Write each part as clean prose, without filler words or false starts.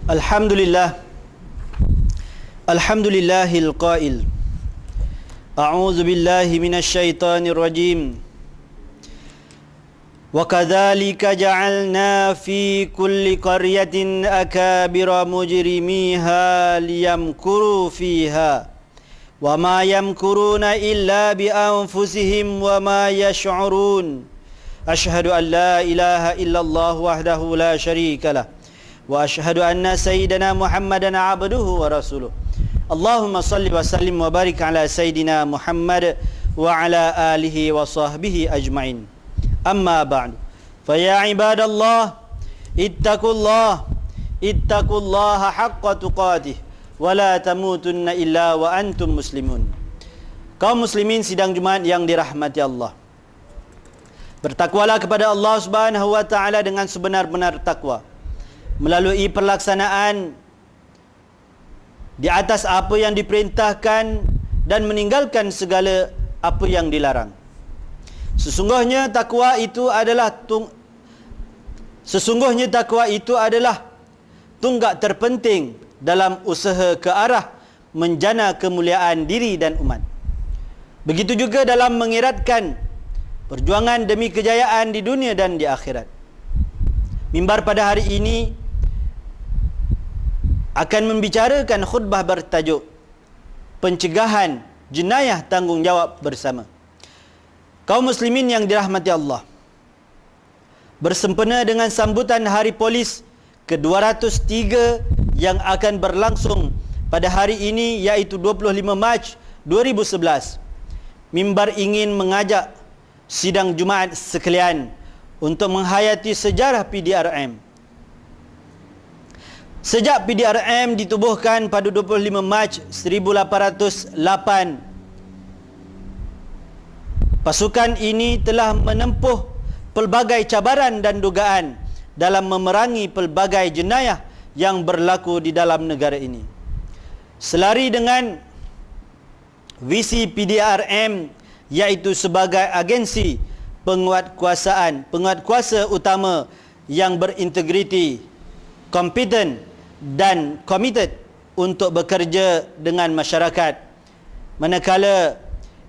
Alhamdulillah. Alhamdulillahil qail. A'udzu billahi minasy syaithanir rajim. Wa kadzalika ja'alna fi kulli qaryatin akabira mujrimiha liyamkuru fiha. Wa ma yamkuruna illa bi anfusihim wa ma yash'urun. Asyhadu an la ilaha illallah wahdahu la syarika lah. Wa asyhadu anna sayyidana Muhammadan abduhu wa rasuluh. Allahumma salli wa sallim wa barik ala sayyidina Muhammad wa ala alihi wa sahbihi ajma'in. Amma ba'du. Fa ya ibadallah ittaqullaha haqqa tuqatih wa la tamutunna illa wa antum muslimun. Kaum muslimin sidang Jumaat yang dirahmati Allah, bertakwalah kepada Allah Subhanahu wa taala dengan sebenar-benar takwa, melalui pelaksanaan di atas apa yang diperintahkan dan meninggalkan segala apa yang dilarang. Sesungguhnya takwa itu adalah tunggak terpenting dalam usaha ke arah menjana kemuliaan diri dan umat. Begitu juga dalam mengeratkan perjuangan demi kejayaan di dunia dan di akhirat. Mimbar pada hari ini akan membicarakan khutbah bertajuk pencegahan jenayah tanggungjawab bersama. Kaum muslimin yang dirahmati Allah, bersempena dengan sambutan Hari Polis ke-203 yang akan berlangsung pada hari ini, iaitu 25 Mac 2011, mimbar ingin mengajak sidang Jumaat sekalian untuk menghayati sejarah PDRM. Sejak PDRM ditubuhkan pada 25 Mac 1808, pasukan ini telah menempuh pelbagai cabaran dan dugaan dalam memerangi pelbagai jenayah yang berlaku di dalam negara ini. Selari dengan visi PDRM, iaitu sebagai agensi penguatkuasa utama yang berintegriti, kompeten dan komited untuk bekerja dengan masyarakat, manakala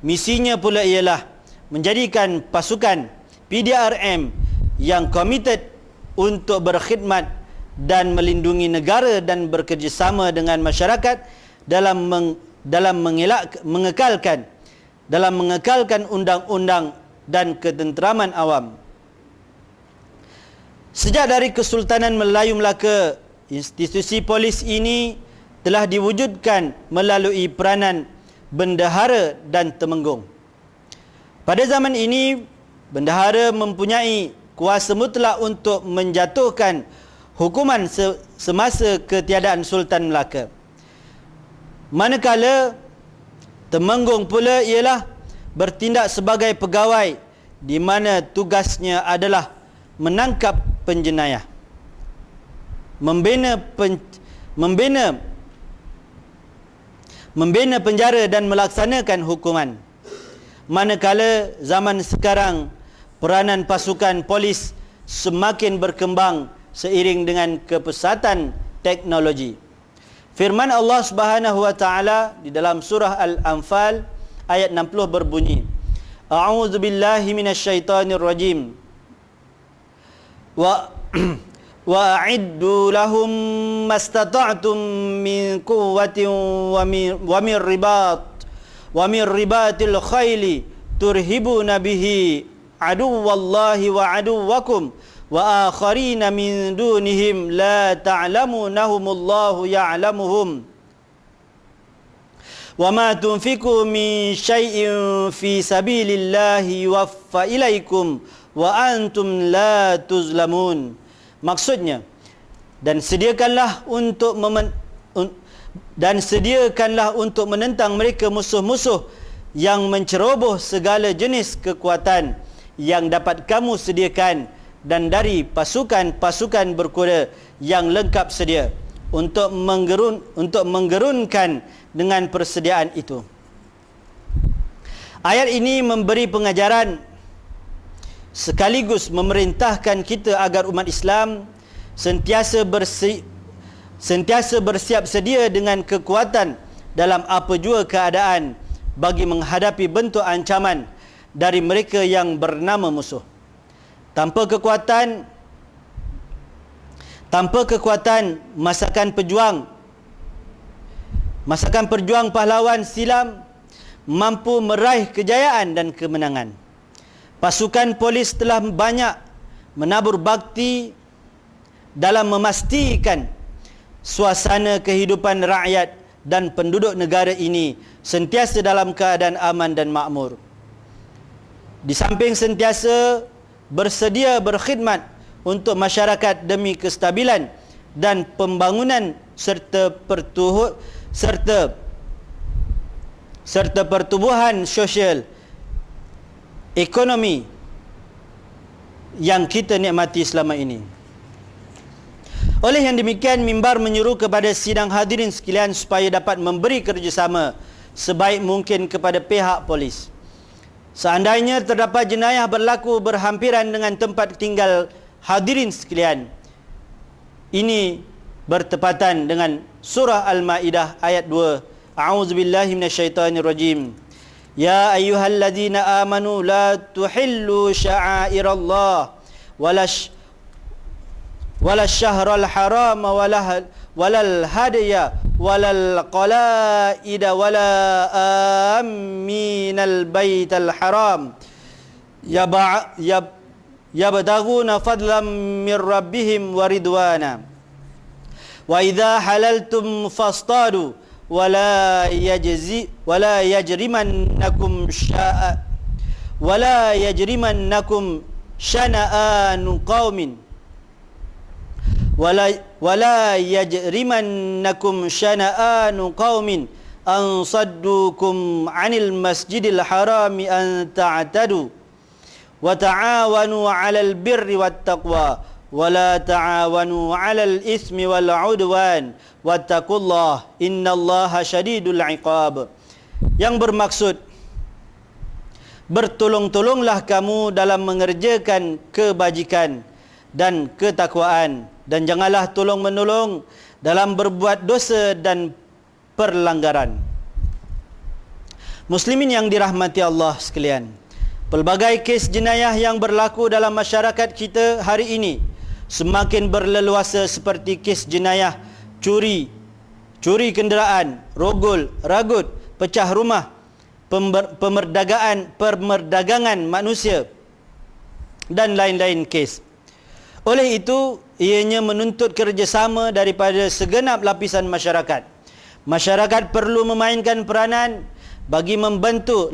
misinya pula ialah menjadikan pasukan PDRM yang komited untuk berkhidmat dan melindungi negara dan bekerjasama dengan masyarakat dalam mengekalkan undang-undang dan ketenteraman awam. Sejak dari Kesultanan Melayu Melaka, institusi polis ini telah diwujudkan melalui peranan bendahara dan temenggung. Pada zaman ini, bendahara mempunyai kuasa mutlak untuk menjatuhkan hukuman semasa ketiadaan Sultan Melaka. Manakala temenggung pula ialah bertindak sebagai pegawai di mana tugasnya adalah menangkap penjenayah, membina penjara dan melaksanakan hukuman. Manakala zaman sekarang peranan pasukan polis semakin berkembang seiring dengan kepesatan teknologi. Firman Allah Subhanahu wa taala di dalam surah Al-Anfal ayat 60 berbunyi, A'udzu billahi minasyaitonir rajim. Wa'iddu lahum mastata'tum min quwwatin wa min ribatil khayli turhibuna bihi aduwallahi wa aduwakum wa akharina min dunihim la ta'lamunahumullahu ya'lamuhum wa ma tunfiqu min syai'in fi sabilillahi yuwaffa ilaikum wa antum la tuzlamun. Maksudnya, dan sediakanlah untuk menentang mereka musuh-musuh yang menceroboh segala jenis kekuatan yang dapat kamu sediakan, dan dari pasukan-pasukan berkuda yang lengkap sedia untuk menggerunkan dengan persediaan itu. Ayat ini memberi pengajaran sekaligus memerintahkan kita agar umat Islam sentiasa sentiasa bersiap sedia dengan kekuatan dalam apa jua keadaan bagi menghadapi bentuk ancaman dari mereka yang bernama musuh. Tanpa kekuatan masakan perjuang pahlawan silam mampu meraih kejayaan dan kemenangan. Pasukan polis telah banyak menabur bakti dalam memastikan suasana kehidupan rakyat dan penduduk negara ini sentiasa dalam keadaan aman dan makmur. Di samping sentiasa bersedia berkhidmat untuk masyarakat demi kestabilan dan pembangunan serta pertumbuhan sosial ekonomi yang kita nikmati selama ini. Oleh yang demikian, mimbar menyuruh kepada sidang hadirin sekalian supaya dapat memberi kerjasama sebaik mungkin kepada pihak polis. Seandainya terdapat jenayah berlaku berhampiran dengan tempat tinggal hadirin sekalian, ini bertepatan dengan surah Al-Maidah ayat 2. A'udzubillahi minasyaitonirrajim. Ya ayyuhalladzina amanu la tuhillu sya'airallah wala syahral haram walal hadya walal qalaida wala aminal baital haram yabtaghuna fadlan min rabbihim wa ridwana wa idza halaltum fastadu wala yajrimannakum syana'anu qaumin wala yajrimannakum syana'anu qaumin an saddukum 'anil masjidil harami an ta'tadu wa ta'awanu 'alal birri wat taqwa wa la ta'awanu 'alal itsmi wal 'udwan wattaqullah innallaha syadidul 'iqab. Yang bermaksud, bertolong-tolonglah kamu dalam mengerjakan kebajikan dan ketakwaan, dan janganlah tolong-menolong dalam berbuat dosa dan perlanggaran. Muslimin yang dirahmati Allah sekalian, pelbagai kes jenayah yang berlaku dalam masyarakat kita hari ini semakin berleluasa, seperti kes jenayah curi kenderaan, rogol, ragut, pecah rumah, pemerdagangan manusia dan lain-lain kes. Oleh itu, ianya menuntut kerjasama daripada segenap lapisan masyarakat. Masyarakat perlu memainkan peranan bagi membantu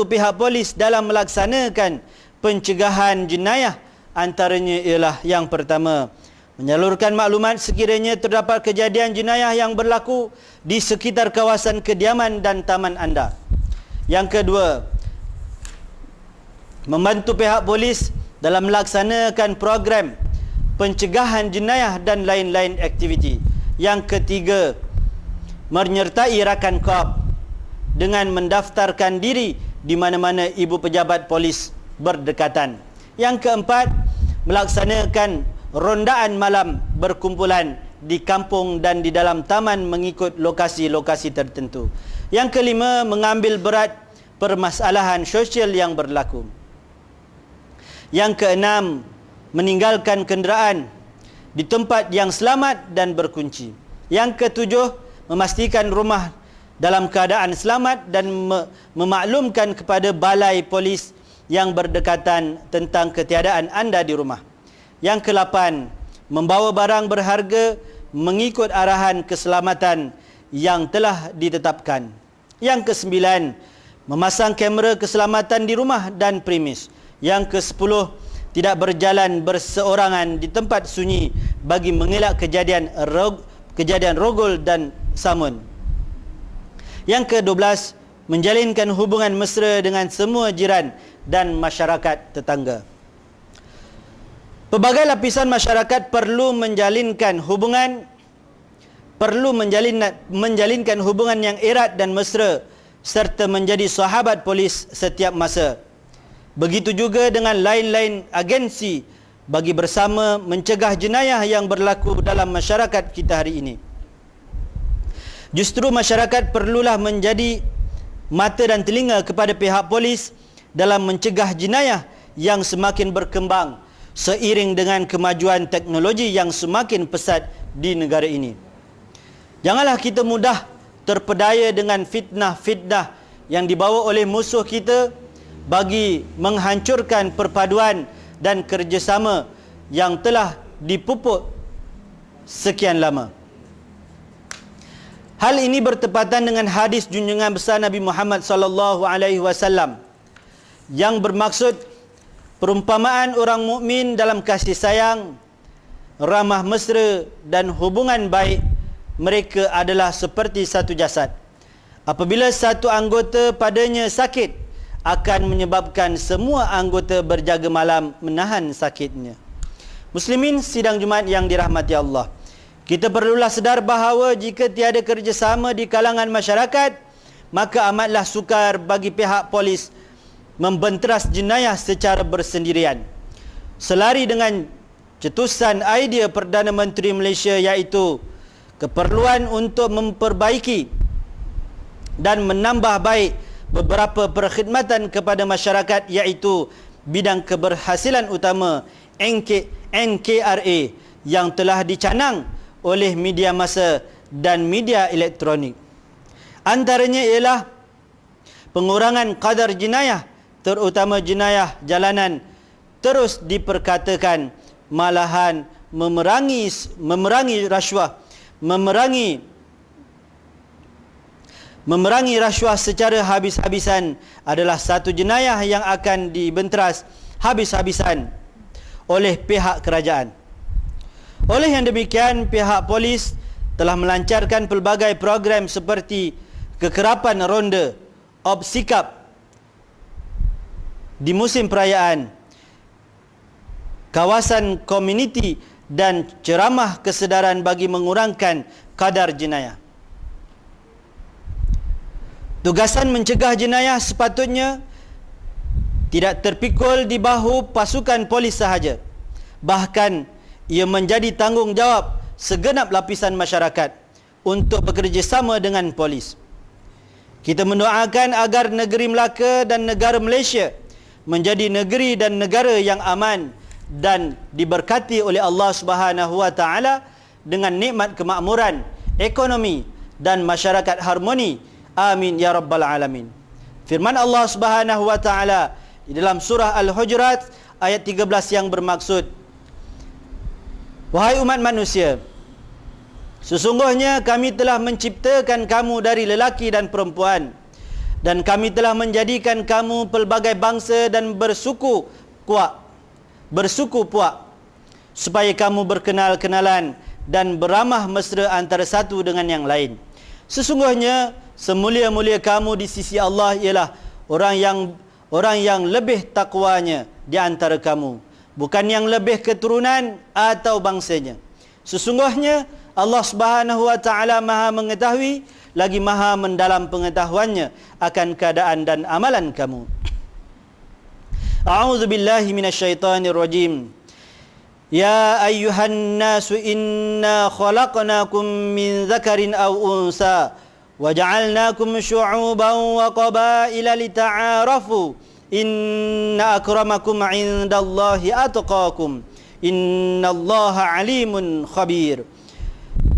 pihak polis dalam melaksanakan pencegahan jenayah. Antaranya ialah yang pertama, menyalurkan maklumat sekiranya terdapat kejadian jenayah yang berlaku di sekitar kawasan kediaman dan taman anda. Yang kedua, membantu pihak polis dalam melaksanakan program pencegahan jenayah dan lain-lain aktiviti. Yang ketiga, menyertai rakan KOP dengan mendaftarkan diri di mana-mana ibu pejabat polis berdekatan. Yang keempat, melaksanakan rondaan malam berkumpulan di kampung dan di dalam taman mengikut lokasi-lokasi tertentu. Yang kelima, mengambil berat permasalahan sosial yang berlaku. Yang keenam, meninggalkan kenderaan di tempat yang selamat dan berkunci. Yang ketujuh, memastikan rumah dalam keadaan selamat dan memaklumkan kepada balai polis yang berdekatan tentang ketiadaan anda di rumah. Yang ke-8, membawa barang berharga mengikut arahan keselamatan yang telah ditetapkan. Yang ke-9, memasang kamera keselamatan di rumah dan premis. Yang ke-10, tidak berjalan berseorangan di tempat sunyi bagi mengelak kejadian rogol dan samun. Yang ke-12, menjalinkan hubungan mesra dengan semua jiran dan masyarakat tetangga. Pelbagai lapisan masyarakat perlu menjalinkan hubungan yang erat dan mesra serta menjadi sahabat polis setiap masa. Begitu juga dengan lain-lain agensi bagi bersama mencegah jenayah yang berlaku dalam masyarakat kita hari ini. Justru masyarakat perlulah menjadi mata dan telinga kepada pihak polis dalam mencegah jenayah yang semakin berkembang seiring dengan kemajuan teknologi yang semakin pesat di negara ini. Janganlah kita mudah terpedaya dengan fitnah-fitnah yang dibawa oleh musuh kita bagi menghancurkan perpaduan dan kerjasama yang telah dipupuk sekian lama. Hal ini bertepatan dengan hadis junjungan besar Nabi Muhammad sallallahu alaihi wasallam yang bermaksud perumpamaan orang mukmin dalam kasih sayang, ramah mesra dan hubungan baik mereka adalah seperti satu jasad. Apabila satu anggota padanya sakit, akan menyebabkan semua anggota berjaga malam menahan sakitnya. Muslimin sidang Jumaat yang dirahmati Allah, kita perlulah sedar bahawa jika tiada kerjasama di kalangan masyarakat, maka amatlah sukar bagi pihak polis membenteras jenayah secara bersendirian. Selari dengan cetusan idea Perdana Menteri Malaysia, iaitu keperluan untuk memperbaiki dan menambah baik beberapa perkhidmatan kepada masyarakat, iaitu bidang keberhasilan utama NKRA yang telah dicanang oleh media massa dan media elektronik. Antaranya ialah pengurangan kadar jenayah, terutama jenayah jalanan terus diperkatakan, malahan memerangi rasuah, memerangi rasuah secara habis-habisan adalah satu jenayah yang akan dibenteras habis-habisan oleh pihak kerajaan. Oleh yang demikian, pihak polis telah melancarkan pelbagai program seperti kekerapan ronda, obsikap di musim perayaan, kawasan komuniti dan ceramah kesedaran bagi mengurangkan kadar jenayah. Tugasan mencegah jenayah sepatutnya tidak terpikul di bahu pasukan polis sahaja. Bahkan ia menjadi tanggungjawab segenap lapisan masyarakat untuk bekerjasama dengan polis. Kita mendoakan agar negeri Melaka dan negara Malaysia menjadi negeri dan negara yang aman dan diberkati oleh Allah Subhanahu wa taala dengan nikmat kemakmuran, ekonomi dan masyarakat harmoni. Amin ya rabbal alamin. Firman Allah Subhanahu wa taala di dalam surah Al-Hujurat ayat 13 yang bermaksud, wahai umat manusia, sesungguhnya kami telah menciptakan kamu dari lelaki dan perempuan, dan kami telah menjadikan kamu pelbagai bangsa dan bersuku puak, supaya kamu berkenal-kenalan dan beramah mesra antara satu dengan yang lain. Sesungguhnya semulia-mulia kamu di sisi Allah ialah orang yang lebih takwanya di antara kamu, bukan yang lebih keturunan atau bangsanya. Sesungguhnya Allah Subhanahu wa taala Maha mengetahui lagi Maha mendalam pengetahuannya akan keadaan dan amalan kamu. A'udzu billahi minasyaitonir rajim. Ya ayyuhan nasu inna khalaqnakum min dzakarin aw unsa waja'alnakum syu'uban wa qabaila lita'arafu inna akramakum 'indallahi atqakum innallaha 'alimun khabir.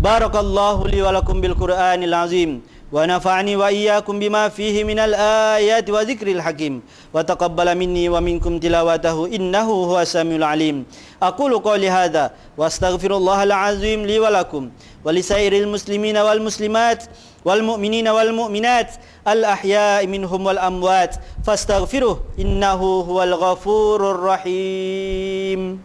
Barakallahu li wa lakum bil Qur'anil azim wa nafa'ani wa iyyakum bima fihi minal ayati wa dzikril hakim wa taqabbala minni wa minkum tilawatahu innahu huwas samiul alim. Aqulu qawli hadza wa astaghfirullahal azim li wa lakum wa lisairil muslimina wal muslimat wal mu'minina wal mu'minat al ahya'i minhum wal amwat fastaghfiruh innahu huwal ghafurur rahim.